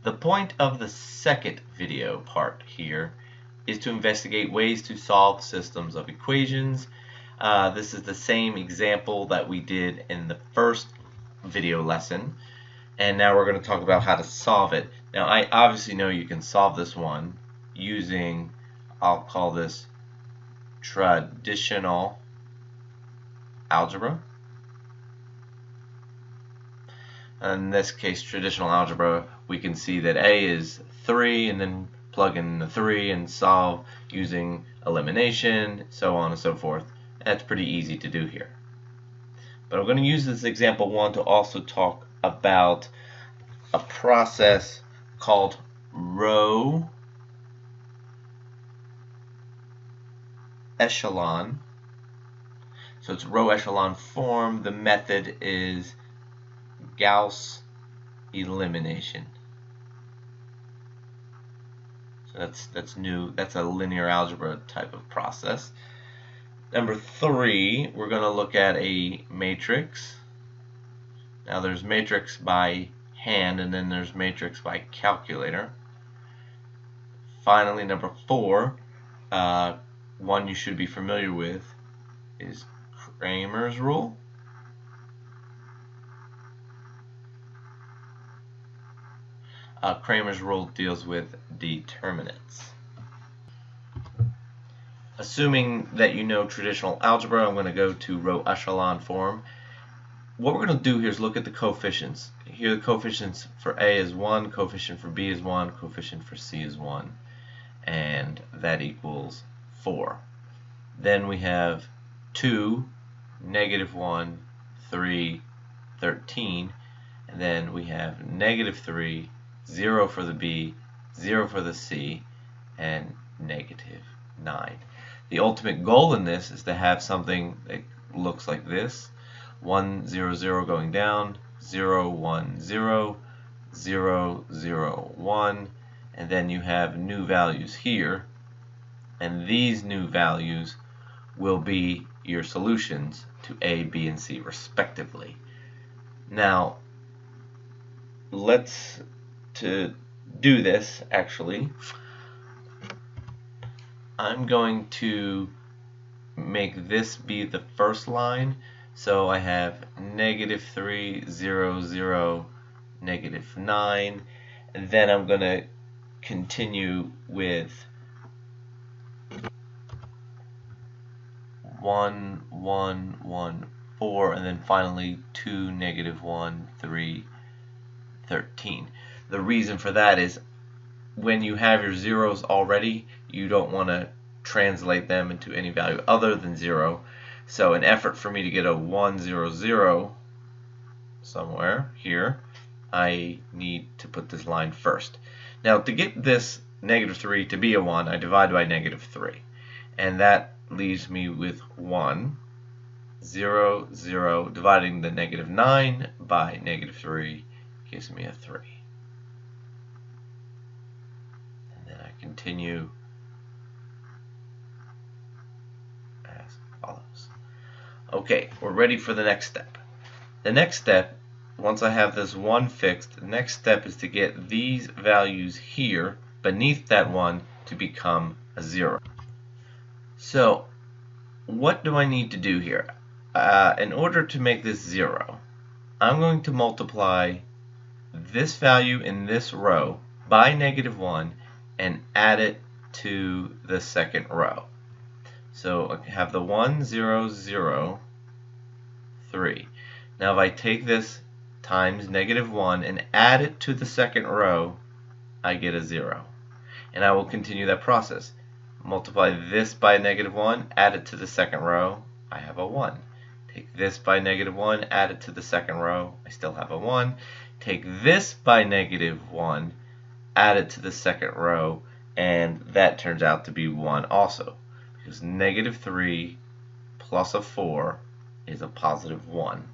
The point of the second video part here is to investigate ways to solve systems of equations. This is the same example that we did in the first video lesson, and now we're going to talk about how to solve it. Now I obviously know you can solve this one using, I'll call this traditional algebra. In this case, traditional algebra, we can see that A is 3 and then plug in the 3 and solve using elimination, so on and so forth. That's pretty easy to do here. But I'm going to use this example 1 to also talk about a process called row echelon. So it's row echelon form. The method is Gauss elimination. So that's new. That's a linear algebra type of process. Number 3, we're going to look at a matrix. Now there's matrix by hand and then there's matrix by calculator. Finally, number 4, one you should be familiar with is Kramer's rule. Kramer's rule deals with determinants. Assuming that you know traditional algebra, I'm going to go to row echelon form. What we're going to do here is look at the coefficients. Here the coefficients for A is 1, coefficient for B is 1, coefficient for C is 1, and that equals 4. Then we have 2, -1, 3, 13, and then we have -3, 0 for the B, 0 for the C, and -9. The ultimate goal in this is to have something that looks like this: 1, 0, 0 going down, 0, 1, 0, 0, 0, 1, and then you have new values here, and these new values will be your solutions to A, B, and C respectively. Now, to do this, actually, I'm going to make this be the first line. So I have -3, 0, 0, -9, and then I'm going to continue with 1, 1, 1, 4, and then finally 2, -1, 3, 13. The reason for that is when you have your zeros already, you don't want to translate them into any value other than 0. So in effort for me to get a 1, 0, 0 somewhere here, I need to put this line first. Now to get this -3 to be a 1, I divide by -3. And that leaves me with 1, 0, 0, dividing the -9 by -3 gives me a 3. Continue as follows. Okay, we're ready for the next step. The next step, once I have this 1 fixed, the next step is to get these values here beneath that 1 to become a 0. So what do I need to do here? In order to make this 0, I'm going to multiply this value in this row by -1 and add it to the second row. So I have the 1, 0, 0, 3. Now if I take this times -1 and add it to the second row, I get a 0. And I will continue that process. Multiply this by -1, add it to the second row, I have a 1. Take this by -1, add it to the second row, I still have a 1. Take this by -1, add it to the second row, and that turns out to be 1 also, because -3 plus a 4 is a +1.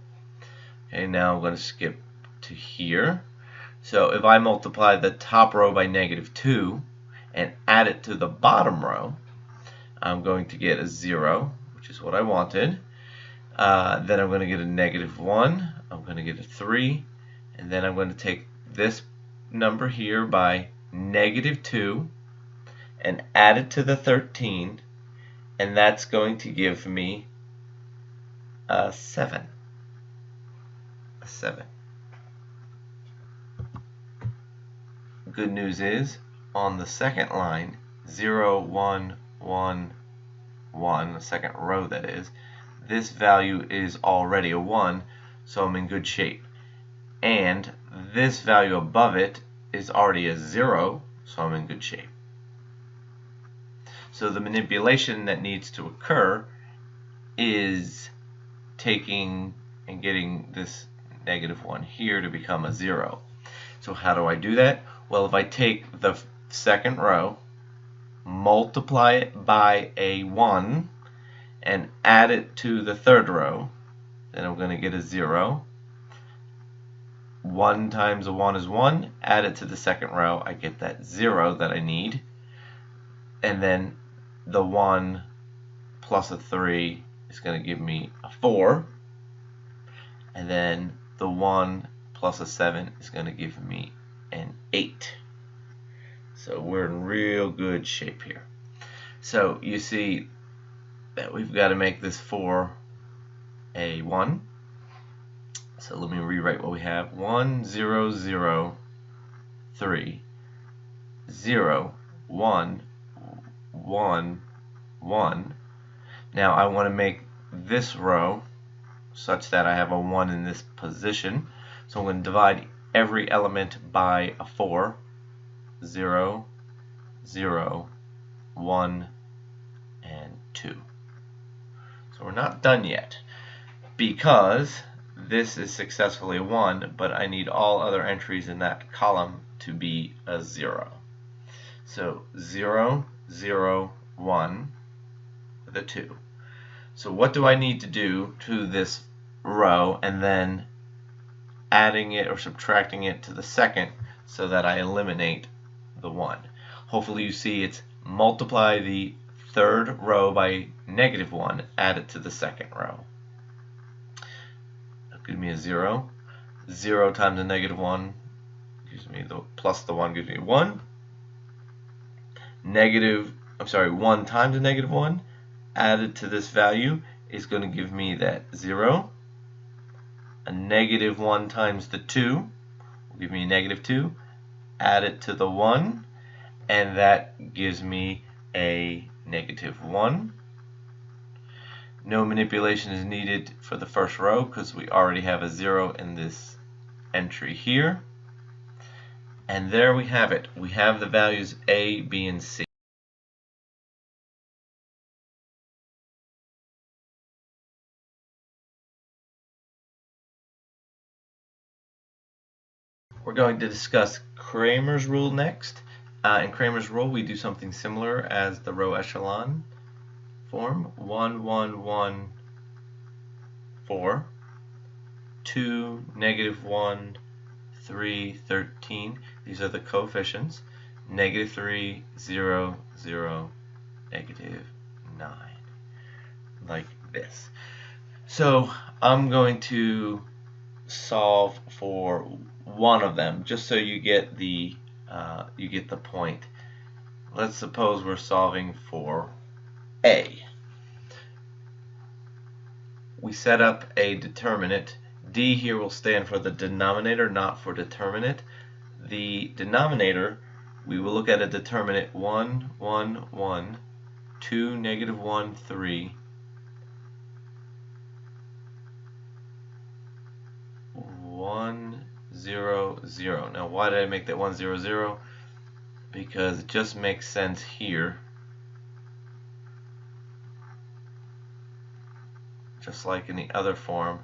Okay, now I'm going to skip to here. So if I multiply the top row by -2 and add it to the bottom row, I'm going to get a 0, which is what I wanted. Then I'm going to get a -1, I'm going to get a 3, and then I'm going to take this number here by -2 and add it to the 13, and that's going to give me a 7. A 7. Good news is, on the second line, 0, 1, 1, 1, the second row that is, this value is already a 1, so I'm in good shape. And this value above it is already a 0, so I'm in good shape. So the manipulation that needs to occur is taking and getting this -1 here to become a 0. So how do I do that? Well, if I take the second row, multiply it by a 1, and add it to the third row, then I'm going to get a 0. 1 times a 1 is 1. Add it to the second row, I get that 0 that I need. And then the 1 plus a 3 is going to give me a 4. And then the 1 plus a 7 is going to give me an 8. So we're in real good shape here. So you see that we've got to make this 4 a 1. So let me rewrite what we have. 1, 0, 0, 3, 0, 1, 1, 1. Now I want to make this row such that I have a 1 in this position. So I'm going to divide every element by a 4. 0, 0, 1, and 2. So we're not done yet, because this is successfully a 1, but I need all other entries in that column to be a 0. So 0, 0, 1 with a 2. So what do I need to do to this row, and then adding it or subtracting it to the second so that I eliminate the 1? Hopefully you see it's multiply the third row by -1, add it to the second row. That'll give me a 0. 0 times a -1 gives me the plus the 1 gives me 1. 1 times a -1 added to this value is going to give me that 0. A -1 times the 2 will give me a -2. Add it to the 1, and that gives me a -1. No manipulation is needed for the first row because we already have a 0 in this entry here. And there we have it. We have the values A, B, and C. We're going to discuss Kramer's rule next. In Kramer's rule, we do something similar as the row echelon form. 1, 1, 1, 4, 2, -1, 3, 13. These are the coefficients. -3, 0, 0, -9. Like this. So I'm going to solve for one of them, just so you get the point. Let's suppose we're solving for A. We set up a determinant. D here will stand for the denominator, not for determinant. The denominator, we will look at a determinant 1, 1, 1, 2, -1, 3, 1, 0, 0. Now why did I make that 1, 0, 0? Because it just makes sense here, just like in the other form,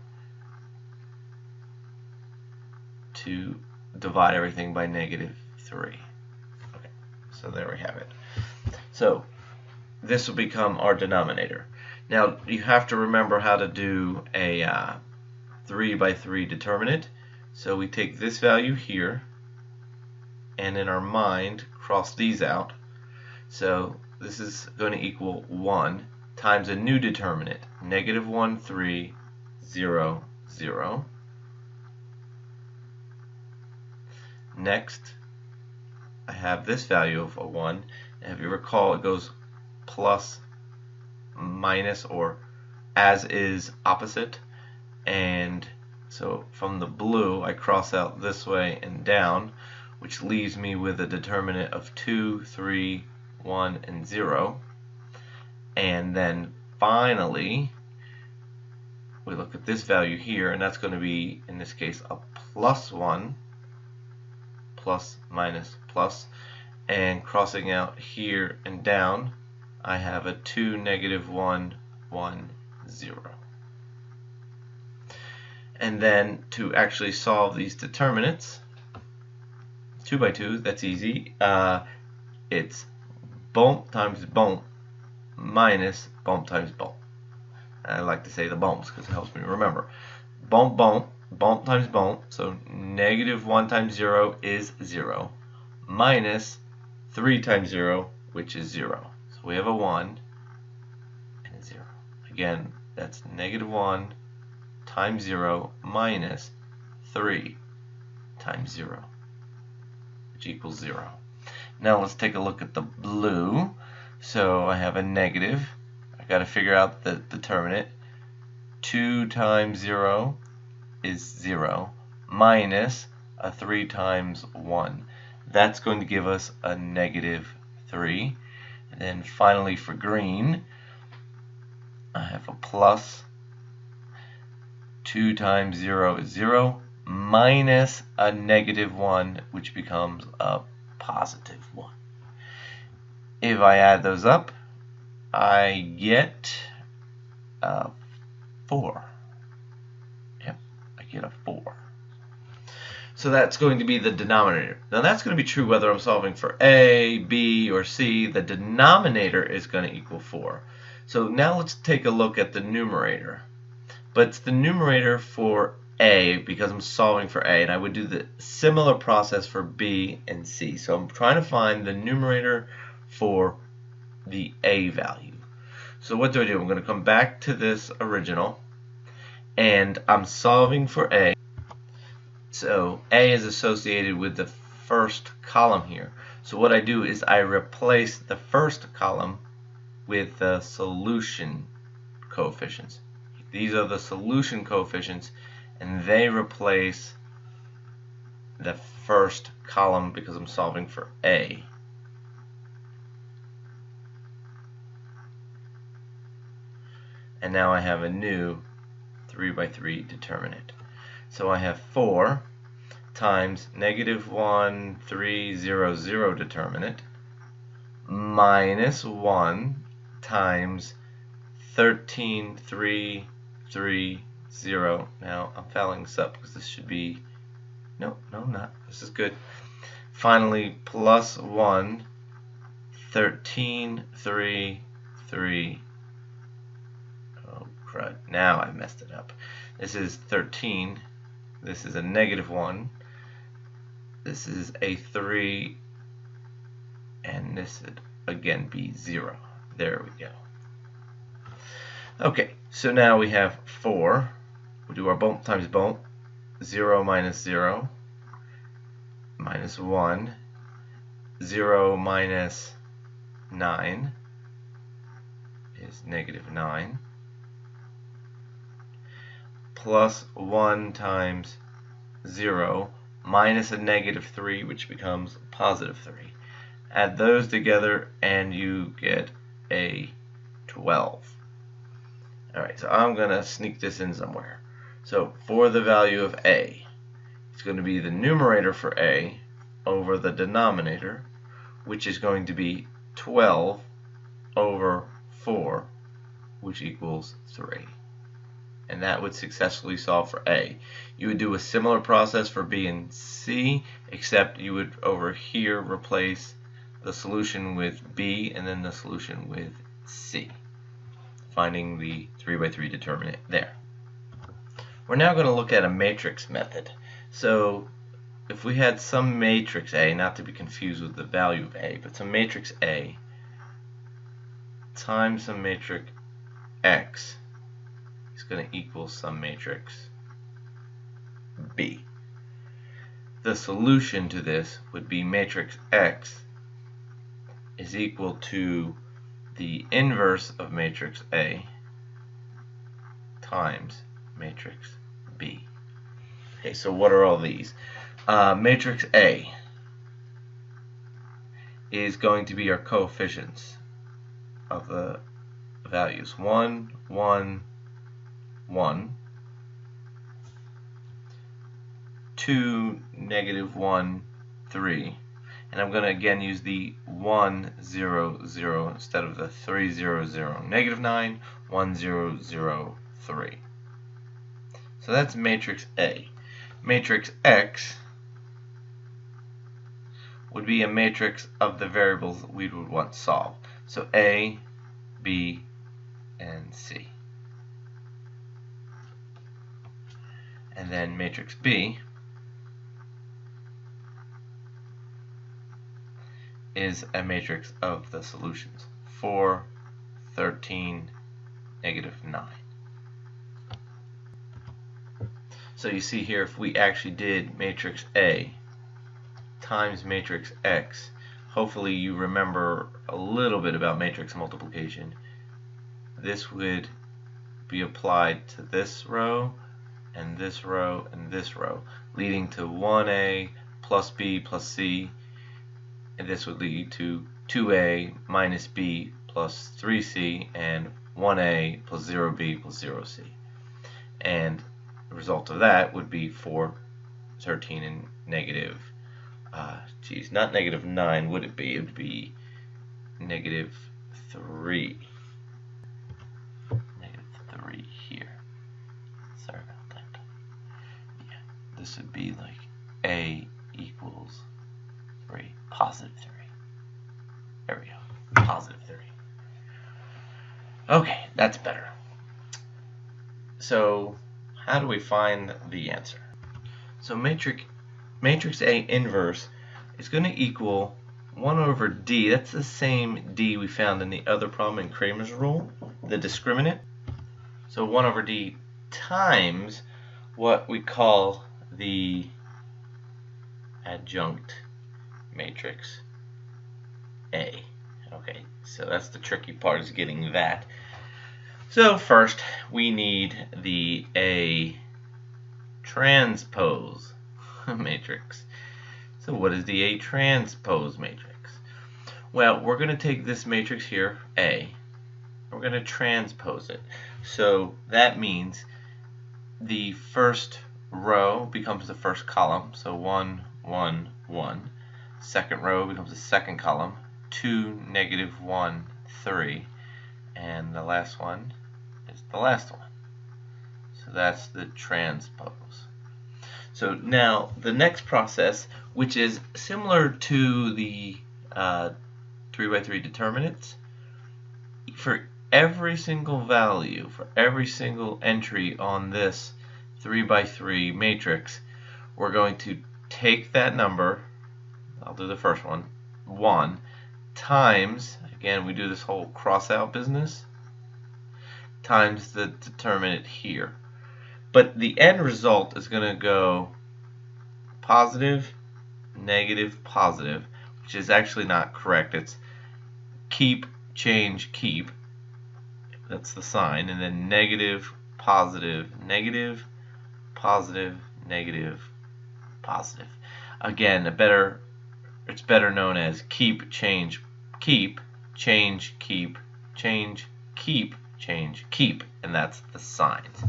to divide everything by -3. Okay, so there we have it. So this will become our denominator. Now you have to remember how to do a 3 by 3 determinant. So we take this value here, and in our mind cross these out. So this is going to equal 1 times a new determinant, -1, 3, 0, 0. Next, I have this value of a 1. And if you recall, it goes plus, minus, or as is opposite. And so from the blue, I cross out this way and down, which leaves me with a determinant of 2, 3, 1, and 0. And then finally, we look at this value here, and that's going to be, in this case, a plus 1, plus, minus, plus, and crossing out here and down, I have a 2, negative 1, 1, 0. And then to actually solve these determinants, 2 by 2, that's easy. It's bump times bump minus bump times bump. I like to say the bumps because it helps me remember. Bump, bump, bump times bump. So negative 1 times 0 is 0. Minus 3 times 0, which is 0. So we have a 1 and a 0. Again, that's negative 1 times 0 minus 3 times 0, which equals 0. Now let's take a look at the blue. So I have a negative. I got to figure out the determinant. 2 times 0 is 0 minus a 3 times 1. That's going to give us a negative 3. And then finally for green, I have a plus. 2 times 0 is 0 minus a negative 1, which becomes a positive 1. If I add those up, I get a 4. Yep, I get a 4. So that's going to be the denominator. Now that's going to be true whether I'm solving for A, B, or C. The denominator is going to equal 4. So now let's take a look at the numerator. But it's the numerator for A because I'm solving for A, and I would do the similar process for B and C. So I'm trying to find the numerator for the A value. So what do? I'm going to come back to this original, and I'm solving for A. So A is associated with the first column here. So what I do is I replace the first column with the solution coefficients. These are the solution coefficients, and they replace the first column because I'm solving for A. And now I have a new 3 by 3 determinant. So I have 4 times negative 1, 3, 0, 0 determinant minus 1 times 13, 3, 3, 0. Now I'm fouling this up because this should be, no, not. This is good. Finally, plus 1, 13, 3, 3. Oh, crud. Now I messed it up. This is 13. This is a negative 1. This is a 3. And this would again be 0. There we go. Okay, so now we have 4. We'll do our bump times bump. 0 minus 0 minus 1. 0 minus 9 is negative 9. Plus 1 times 0 minus a negative 3, which becomes positive 3. Add those together and you get a 12. Alright, so I'm going to sneak this in somewhere. So for the value of A, it's going to be the numerator for A over the denominator, which is going to be 12 over 4, which equals 3. And that would successfully solve for A. You would do a similar process for B and C, except you would over here replace the solution with B and then the solution with C, finding the 3 by 3 determinant there. We're now going to look at a matrix method. So if we had some matrix A, not to be confused with the value of A, but some matrix A times some matrix X is going to equal some matrix B. the solution to this would be matrix X is equal to the inverse of matrix A times matrix B. Okay, so what are all these? Matrix A is going to be our coefficients of the values 1, 1, 1, 2, -1, 3, and I'm going to again use the 1, 0, 0 instead of the 3, 0, 0. -9, 1, 0, 0, 3. So that's matrix A. Matrix X would be a matrix of the variables we would want solved. So A, B, and C. And then matrix B is a matrix of the solutions. 4, 13, -9. So you see here, if we actually did matrix A times matrix X, hopefully you remember a little bit about matrix multiplication. This would be applied to this row, and this row, and this row, leading to 1A plus B plus C, and this would lead to 2A minus B plus 3C, and 1A plus 0B plus 0C. And the result of that would be 4, 13, and not -9, would it be? It would be -3. -3 here. Sorry about that. Yeah, this would be like A equals 3, +3. There we go, +3. Okay, that's better. So how do we find the answer? So matrix A inverse is going to equal 1 over D. That's the same D we found in the other problem in Kramer's rule, the discriminant. So 1 over D times what we call the adjunct matrix A. Okay, so that's the tricky part, is getting that. So first we need the A transpose matrix. So what is the A transpose matrix? Well, we're going to take this matrix here, A, we're going to transpose it. So that means the first row becomes the first column, so 1, 1, 1. Second row becomes the second column, 2, -1, 3. And the last one is the last one. So that's the transpose. So now the next process, which is similar to the 3x3 determinants, for every single value, for every single entry on this 3x3 matrix, we're going to take that number, I'll do the first one, 1, times, again we do this whole cross out business, times the determinant here. But the end result is going to go positive, negative, positive, which is actually not correct. It's keep, change, keep. That's the sign. And then negative, positive, negative, positive, negative, positive. Again, it's better known as keep, change, keep, change, keep, change, keep, change, keep. And that's the signs.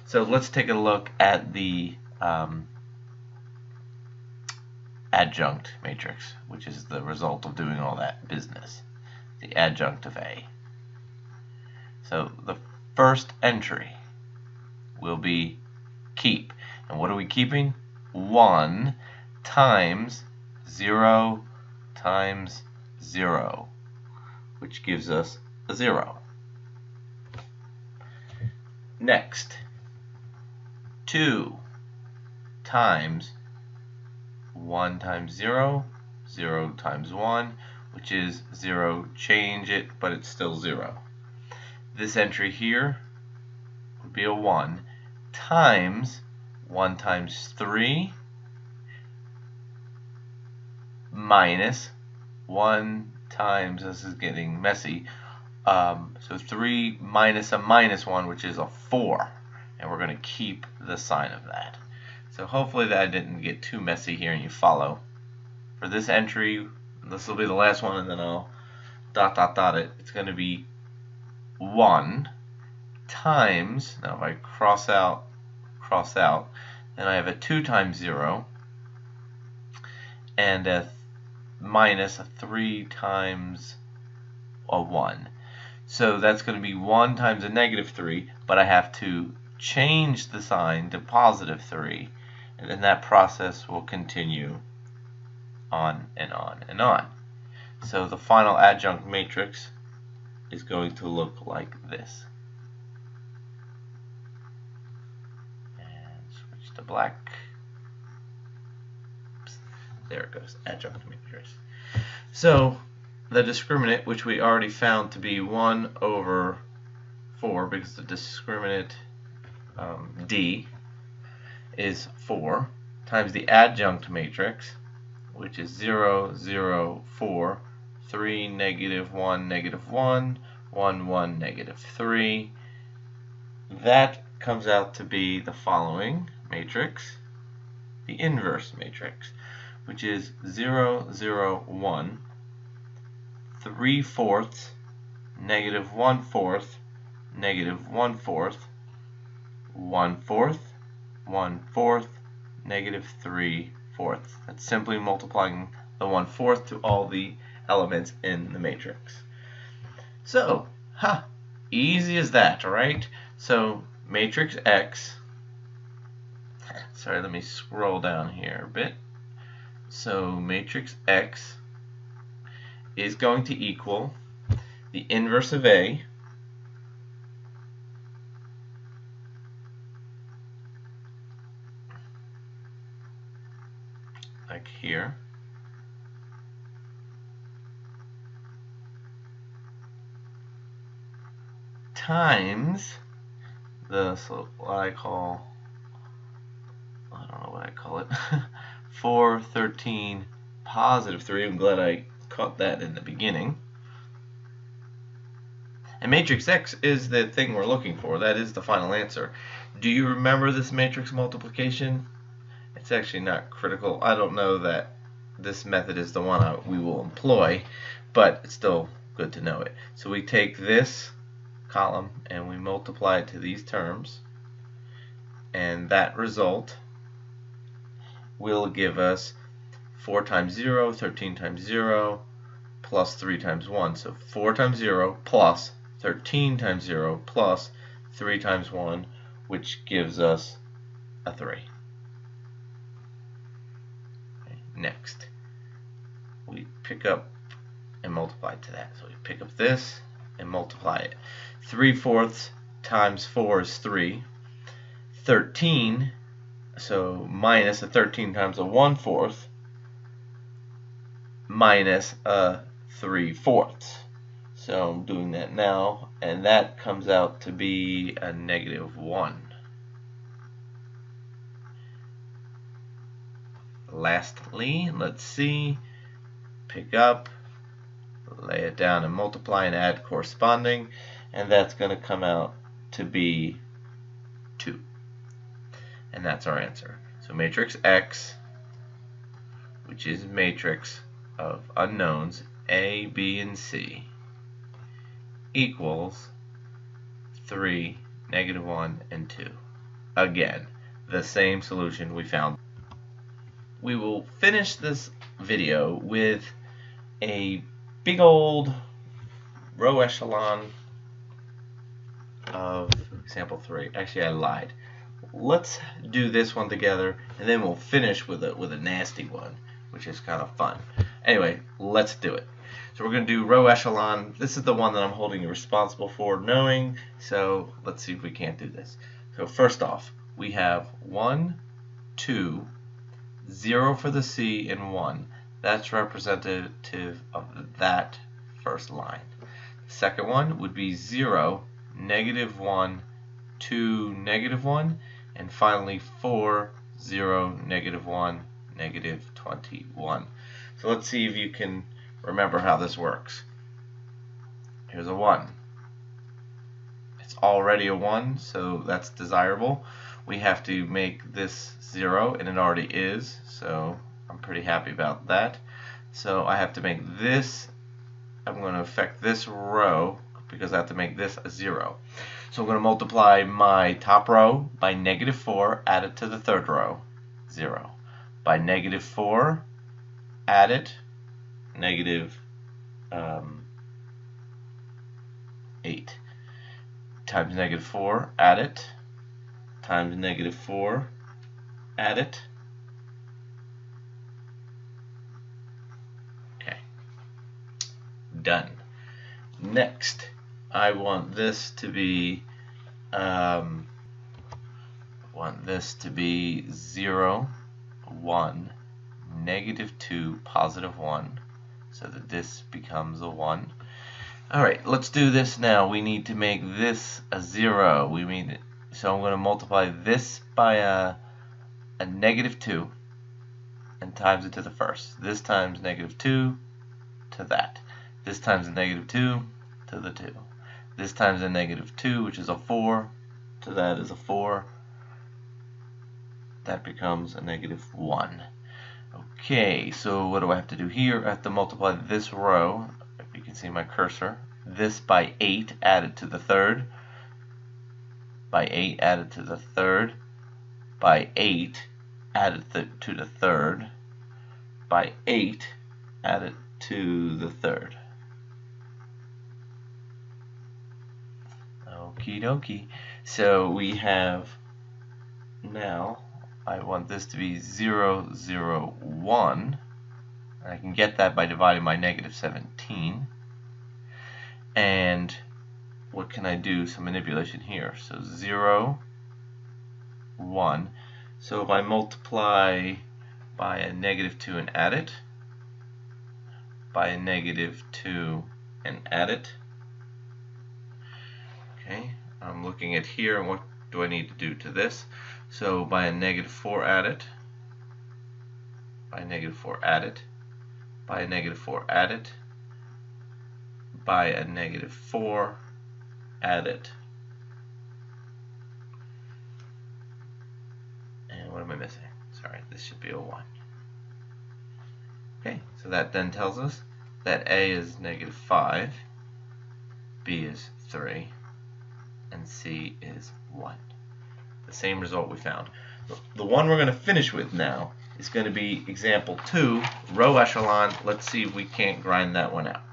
So let's take a look at the adjunct matrix, which is the result of doing all that business, the adjunct of A. So the first entry will be keep. And what are we keeping? 1 times 0 times 0, which gives us a 0. Next, 2 times 1 times 0, 0 times 1, which is 0. Change it, but it's still 0. This entry here would be a 1 times 1 times 3, minus 1 times, this is getting messy, so 3 minus a minus 1, which is a 4. And we're going to keep the sign of that. So hopefully that didn't get too messy here and you follow. For this entry, this will be the last one, and then I'll dot dot dot it. It's going to be 1 times, now if I cross out, then I have a 2 times 0, and a minus a 3 times a 1. So that's going to be 1 times a negative 3, but I have to change the sign to positive 3, and then that process will continue on and on and on. So the final adjunct matrix is going to look like this. And switch to black. Oops. There it goes, adjunct matrix. So the discriminant, which we already found to be 1 over 4, because the discriminant D is 4, times the adjunct matrix, which is 0, 0, 4, 3, negative 1, negative 1, 1, 1, negative 3. That comes out to be the following matrix, the inverse matrix, which is 0, 0, 1, 3/4, negative 1/4, negative 1/4, 1/4, 1/4, negative 3/4. That's simply multiplying the 1/4 to all the elements in the matrix. So, easy as that, right? So, matrix X, sorry, let me scroll down here a bit. So, matrix X is going to equal the inverse of A like here, times the, so what I call, I don't know what I call it, 4, 13, positive 3. I'm glad I caught that in the beginning. And matrix X is the thing we're looking for. That is the final answer. Do you remember this matrix multiplication? It's actually not critical. I don't know that this method is the one we will employ, but it's still good to know it. So we take this column and we multiply it to these terms, and that result will give us 4 times 0, 13 times 0, plus 3 times 1. So 4 times 0 plus 13 times 0 plus 3 times 1, which gives us a 3. Okay, next, we pick up and multiply to that. So we pick up this and multiply it. 3/4 times 4 is 3. 13, so minus a 13 times a 1/4, minus a 3/4. So I'm doing that now, and that comes out to be a negative 1. Lastly, let's see, pick up, lay it down and multiply and add corresponding, and that's going to come out to be 2. And that's our answer. So matrix X, which is matrix of unknowns A, B, and C, equals 3, negative 1, and 2. Again, the same solution we found. We will finish this video with a big old row echelon of example 3. Actually, I lied. Let's do this one together, and then we'll finish with a nasty one, which is kind of fun. Anyway, let's do it. So we're going to do row echelon. This is the one that I'm holding you responsible for knowing, so let's see if we can't do this. So first off, we have 1, 2, 0 for the C, and 1. That's representative of that first line. The second one would be 0, negative 1, 2, negative 1, and finally 4, 0, negative 1, negative 21. So let's see if you can remember how this works. Here's a 1. It's already a 1, so that's desirable. We have to make this 0, and it already is, so I'm pretty happy about that. So I have to make this, I'm going to affect this row because I have to make this a 0. So I'm going to multiply my top row by -4, add it to the third row, 0. By -4, add it, -8. Times -4, add it, times -4, add it. Okay, done. Next, I want this to be 0, 1, -2, +1, so that this becomes a 1. Alright, let's do this now. We need to make this a 0. So I'm going to multiply this by a -2 and times it to the first. This times -2 to that. This times a -2 to the 2. This times a -2, which is a 4, to that is a 4. That becomes a -1. Okay, so what do I have to do here? I have to multiply this row, if you can see my cursor, this by 8, add it to the third, by 8, add it to the third, by 8, add it to the third, by 8, add it to the third. Okie dokie. So we have, now I want this to be 0, 0, 1. I can get that by dividing by -17. And what can I do? Some manipulation here. So 0, 1. So if I multiply by a -2 and add it, by a -2 and add it. Okay, I'm looking at here, and what do I need to do to this? So by a -4 add it, by a -4 add it, by a -4 add it, by a -4 add it. And what am I missing? Sorry, this should be a 1. Okay, so that then tells us that A is -5, B is 3, and C is 1. The same result we found. The one we're going to finish with now is going to be example 2, row echelon. Let's see if we can't grind that one out.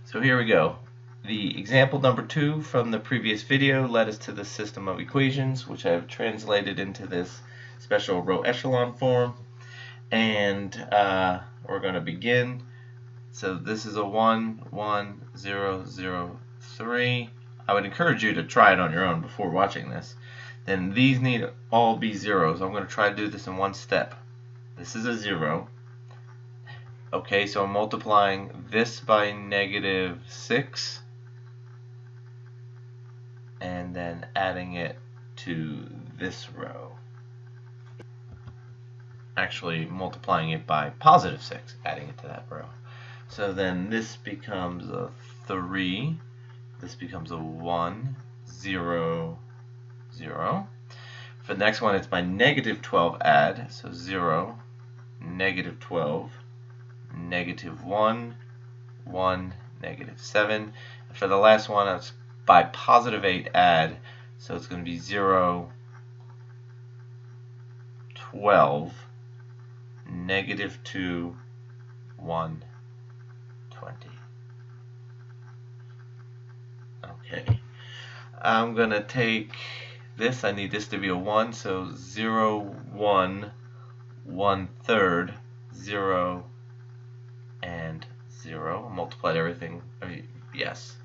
So here we go. The example number 2 from the previous video led us to the system of equations, which I have translated into this special row echelon form. And we're going to begin. So this is a 1, 1, 0, 0, 3. I would encourage you to try it on your own before watching this. Then these need to all be zeros. I'm going to try to do this in one step. This is a 0. Okay, so I'm multiplying this by -6 and then adding it to this row. Actually multiplying it by +6, adding it to that row. So then this becomes a 3, this becomes a 1, 0, 0. For the next one, it's by -12 add, so 0, -12, -1, 1, -7. And for the last one, it's by +8 add, so it's going to be 0, 12, -2, 1, 20. Okay, I'm going to take this, I need this to be a 1, so 0, 1, 1/3, 0, and 0. Multiplied everything,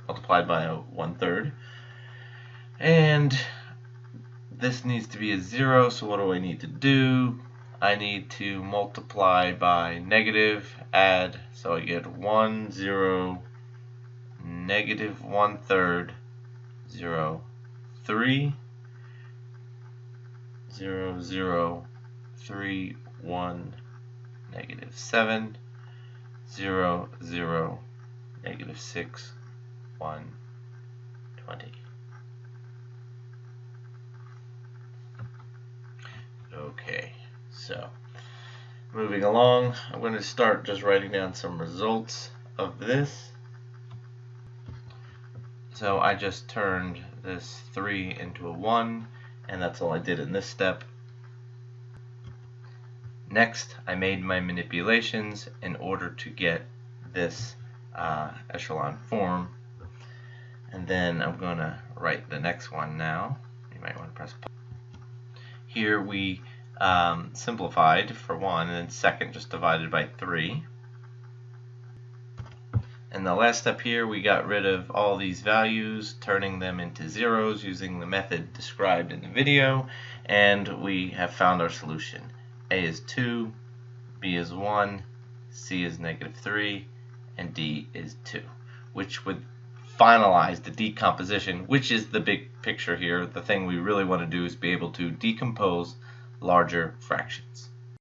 multiplied by a 1/3. And this needs to be a 0, so what do I need to do? I need to multiply by negative, add, so I get 1, 0, -1/3, 0, 3, 0, 0, 3, 1, -7, 0, 0, negative 6, 1, 20. Okay, so moving along, I'm going to start just writing down some results of this. So I just turned this 3 into a 1, and that's all I did in this step. Next, I made my manipulations in order to get this echelon form, and then I'm going to write the next one now. You might want to press pause. Here we simplified for 1, and then second just divided by 3. And the last step here, we got rid of all these values, turning them into zeros using the method described in the video, and we have found our solution. A is 2, B is 1, C is negative 3, and D is 2, which would finalize the decomposition, which is the big picture here. The thing we really want to do is be able to decompose larger fractions.